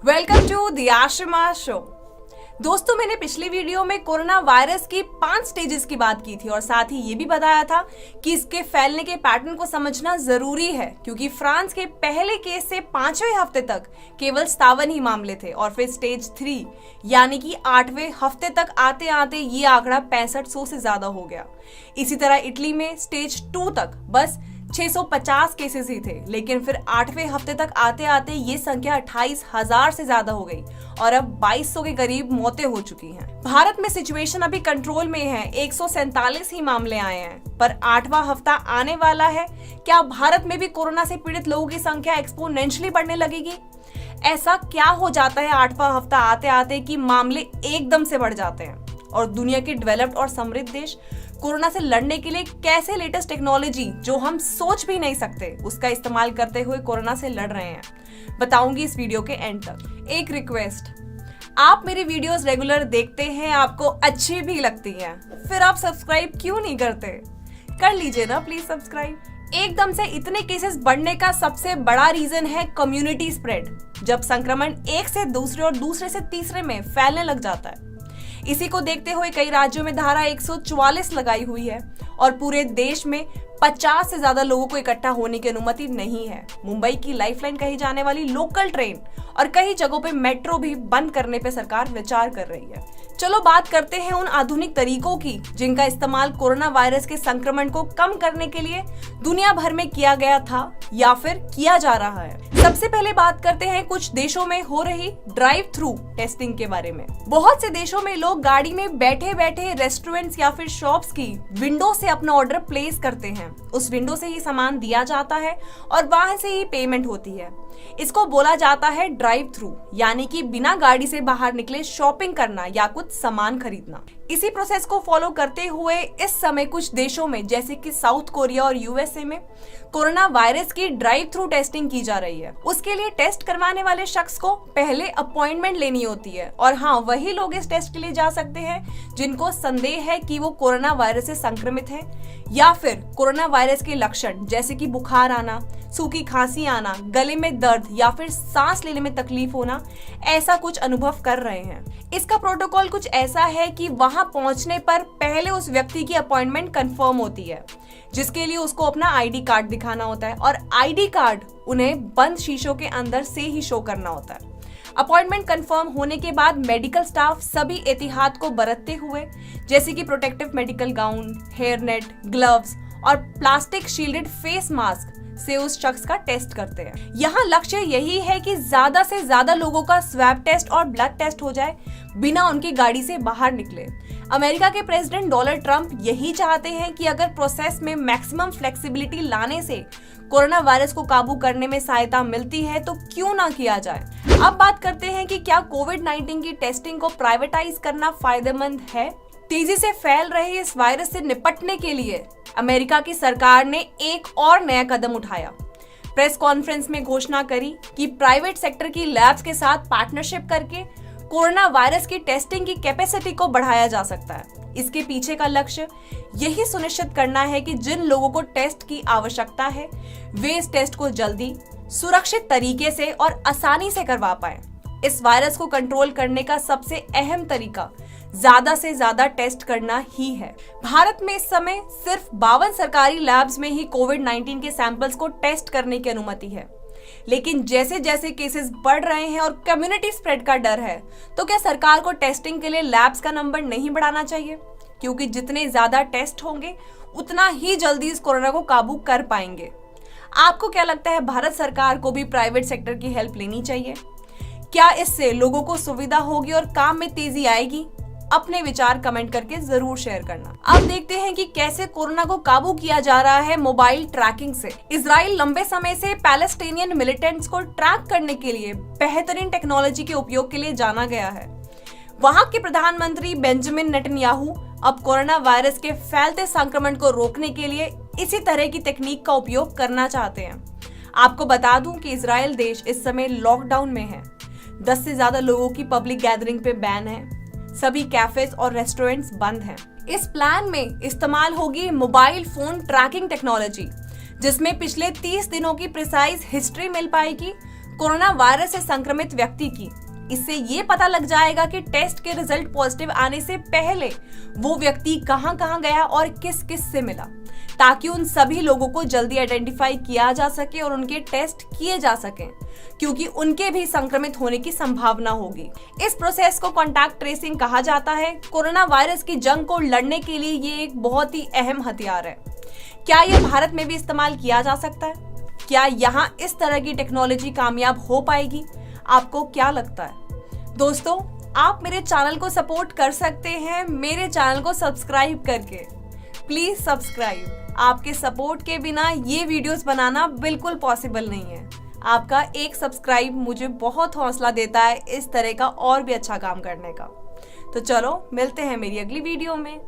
Welcome to the Ashima show. दोस्तों, मैंने पिछली वीडियो में कोरोना वायरस की 5 स्टेजेस की बात की थी और साथ ही ये भी बताया था कि इसके फैलने के पैटर्न को समझना जरूरी है, क्योंकि फ्रांस के पहले केस से 5वें हफ्ते तक केवल 57 ही मामले थे और फिर स्टेज 3 यानी कि 8वें हफ्ते तक आते आते ये आंकड़ा 6500 से ज्यादा हो गया। इसी तरह इटली में स्टेज 2 तक बस 650 केसेस ही थे, लेकिन फिर 8वें हफ्ते तक आते आते ये संख्या 28,000 से ज्यादा हो गई और अब 2200 के करीब मौतें हो चुकी हैं। भारत में सिचुएशन अभी कंट्रोल में है, 147 ही मामले आए हैं, पर 8वां हफ्ता आने वाला है। क्या भारत में भी कोरोना से पीड़ित लोगों की संख्या एक्सपोनेंशियली बढ़ने लगेगी? ऐसा क्या हो जाता है 8वां हफ्ता आते आते कि मामले एकदम से बढ़ जाते हैं? और दुनिया के डेवलप्ड और समृद्ध देश कोरोना से लड़ने के लिए कैसे लेटेस्ट टेक्नोलॉजी जो हम सोच भी नहीं सकते उसका इस्तेमाल करते हुए कोरोना से लड़ रहे हैं, बताऊंगी इस वीडियो के एंड तक। एक रिक्वेस्ट, आप मेरी वीडियोस रेगुलर देखते हैं, आपको अच्छी भी लगती हैं, फिर आप सब्सक्राइब क्यों नहीं करते? कर लीजिए ना प्लीज सब्सक्राइब। एकदम से इतने केसेस बढ़ने का सबसे बड़ा रीजन है कम्युनिटी स्प्रेड, जब संक्रमण एक से दूसरे और दूसरे से तीसरे में फैलने लग जाता है। इसी को देखते हुए कई राज्यों में धारा 144 लगाई हुई है और पूरे देश में 50 से ज्यादा लोगों को इकट्ठा होने की अनुमति नहीं है। मुंबई की लाइफलाइन कही जाने वाली लोकल ट्रेन और कई जगहों पे मेट्रो भी बंद करने पे सरकार विचार कर रही है। चलो बात करते हैं उन आधुनिक तरीकों की जिनका इस्तेमाल कोरोना वायरस के संक्रमण को कम करने के लिए दुनिया भर में किया गया था या फिर किया जा रहा है। सबसे पहले बात करते हैं कुछ देशों में हो रही ड्राइव थ्रू टेस्टिंग के बारे में। बहुत से देशों में लोग गाड़ी में बैठे बैठे रेस्टोरेंट्स या फिर शॉप्स की विंडो से अपना ऑर्डर प्लेस करते हैं। उस विंडो से ही सामान दिया जाता है और वहां से ही पेमेंट होती है। इसको बोला जाता है ड्राइव थ्रू, यानी कि बिना गाड़ी से बाहर निकले शॉपिंग करना या कुछ सामान खरीदना। इसी प्रोसेस को फॉलो करते हुए इस समय कुछ देशों में जैसे कि साउथ कोरिया और यूएसए में कोरोना वायरस की ड्राइव थ्रू टेस्टिंग की जा रही है। उसके लिए टेस्ट करवाने वाले शख्स को पहले अपॉइंटमेंट लेनी होती है और हाँ, वही लोग इस टेस्ट के लिए जा सकते हैं जिनको संदेह है कि वो कोरोना वायरस से संक्रमित है या फिर कोरोना वायरस के लक्षण जैसे कि बुखार आना, सूखी खांसी आना, गले में दर्द या फिर सांस लेने में तकलीफ होना, ऐसा कुछ अनुभव कर रहे हैं। इसका प्रोटोकॉल कुछ ऐसा है कि वहां पहुंचने पर पहले उस व्यक्ति की अपॉइंटमेंट कंफर्म होती है, जिसके लिए उसको अपना आईडी कार्ड दिखाना होता है और आईडी कार्ड उन्हें बंद शीशों के अंदर से ही शो करना होता है। अपॉइंटमेंट कंफर्म होने के बाद मेडिकल स्टाफ सभी एहतियात को बरतते हुए जैसे कि protective medical gown, hair net, gloves और प्लास्टिक शील्डेड फेस मास्क से उस शख्स का टेस्ट करते हैं। यहाँ लक्ष्य यही है कि ज्यादा से ज्यादा लोगों का स्वैब टेस्ट और ब्लड टेस्ट हो जाए बिना उनकी गाड़ी से बाहर निकले। अमेरिका के प्रेसिडेंट डोनाल्ड ट्रंप यही चाहते हैं कि अगर प्रोसेस में मैक्सिमम फ्लेक्सिबिलिटी लाने से कोरोना वायरस को काबू करने में सहायता मिलती है तो क्यों ना किया जाए। अब बात करते हैं कि क्या कोविड-19 की टेस्टिंग को प्राइवेटाइज करना फायदेमंद है। तेजी से फैल रहे इस वायरस से निपटने के लिए अमेरिका की सरकार ने एक और नया कदम उठाया। प्रेस कॉन्फ्रेंस में घोषणा करी कि प्राइवेट सेक्टर की लैब्स के साथ पार्टनरशिप करके कोरोना वायरस की टेस्टिंग की कैपेसिटी को बढ़ाया जा सकता है। इसके पीछे का लक्ष्य यही सुनिश्चित करना है कि जिन लोगों को टेस्ट की आवश्यकता है वे इस टेस्ट को जल्दी, सुरक्षित तरीके से और आसानी से करवा पाए। इस वायरस को कंट्रोल करने का सबसे अहम तरीका ज्यादा से ज्यादा टेस्ट करना ही है। भारत में इस समय सिर्फ 52 सरकारी लैब्स में ही कोविड-19 के सैंपल्स को टेस्ट करने की अनुमति है, लेकिन जैसे जैसे केसेस बढ़ रहे हैं और कम्युनिटी स्प्रेड का डर है, तो क्या सरकार को टेस्टिंग के लिए लैब्स का नंबर नहीं बढ़ाना चाहिए? क्योंकि जितने ज्यादा टेस्ट होंगे उतना ही जल्दी इस कोरोना को काबू कर पाएंगे। आपको क्या लगता है, भारत सरकार को भी प्राइवेट सेक्टर की हेल्प लेनी चाहिए? क्या इससे लोगों को सुविधा होगी और काम में तेजी आएगी? अपने विचार कमेंट करके जरूर शेयर करना। अब देखते हैं कि कैसे कोरोना को काबू किया जा रहा है मोबाइल ट्रैकिंग से। इजराइल लंबे समय से पैलेस्टीनियन मिलिटेंट्स को ट्रैक करने के लिए बेहतरीन टेक्नोलॉजी के उपयोग के लिए जाना गया है। वहां के प्रधानमंत्री बेंजामिन नेतन्याहू अब कोरोना वायरस के फैलते संक्रमण को रोकने के लिए इसी तरह की तकनीक का उपयोग करना चाहते हैं। आपको बता दूं कि इजराइल देश इस समय लॉकडाउन में है। 10 से ज्यादा लोगों की पब्लिक गैदरिंग पे बैन है। सभी कैफेज और रेस्टोरेंट्स बंद हैं। इस प्लान में इस्तेमाल होगी मोबाइल फोन ट्रैकिंग टेक्नोलॉजी, जिसमें पिछले 30 दिनों की प्रिसाइज हिस्ट्री मिल पाएगी, कोरोना वायरस से संक्रमित व्यक्ति की। इससे ये पता लग जाएगा कि टेस्ट के रिजल्ट पॉजिटिव आने से पहले वो व्यक्ति कहां कहां गया और किस किस से मिला, ताकि उन सभी लोगों को जल्दी आइडेंटिफाई किया जा सके और उनके टेस्ट किए जा सकें, क्योंकि उनके भी संक्रमित होने की संभावना होगी। इस प्रोसेस को कॉन्टैक्ट ट्रेसिंग कहा जाता है। कोरोना वायरस की जंग को लड़ने के लिए ये एक बहुत ही अहम हथियार है। क्या ये भारत में भी इस्तेमाल किया जा सकता है? क्या यहाँ इस तरह की टेक्नोलॉजी कामयाब हो पाएगी? आपको क्या लगता है? दोस्तों, आप मेरे चैनल को सपोर्ट कर सकते हैं मेरे चैनल को सब्सक्राइब करके। Please subscribe. आपके सपोर्ट के बिना ये वीडियोस बनाना बिल्कुल पॉसिबल नहीं है। आपका एक सब्सक्राइब मुझे बहुत हौसला देता है इस तरह का और भी अच्छा काम करने का। तो चलो मिलते हैं मेरी अगली वीडियो में।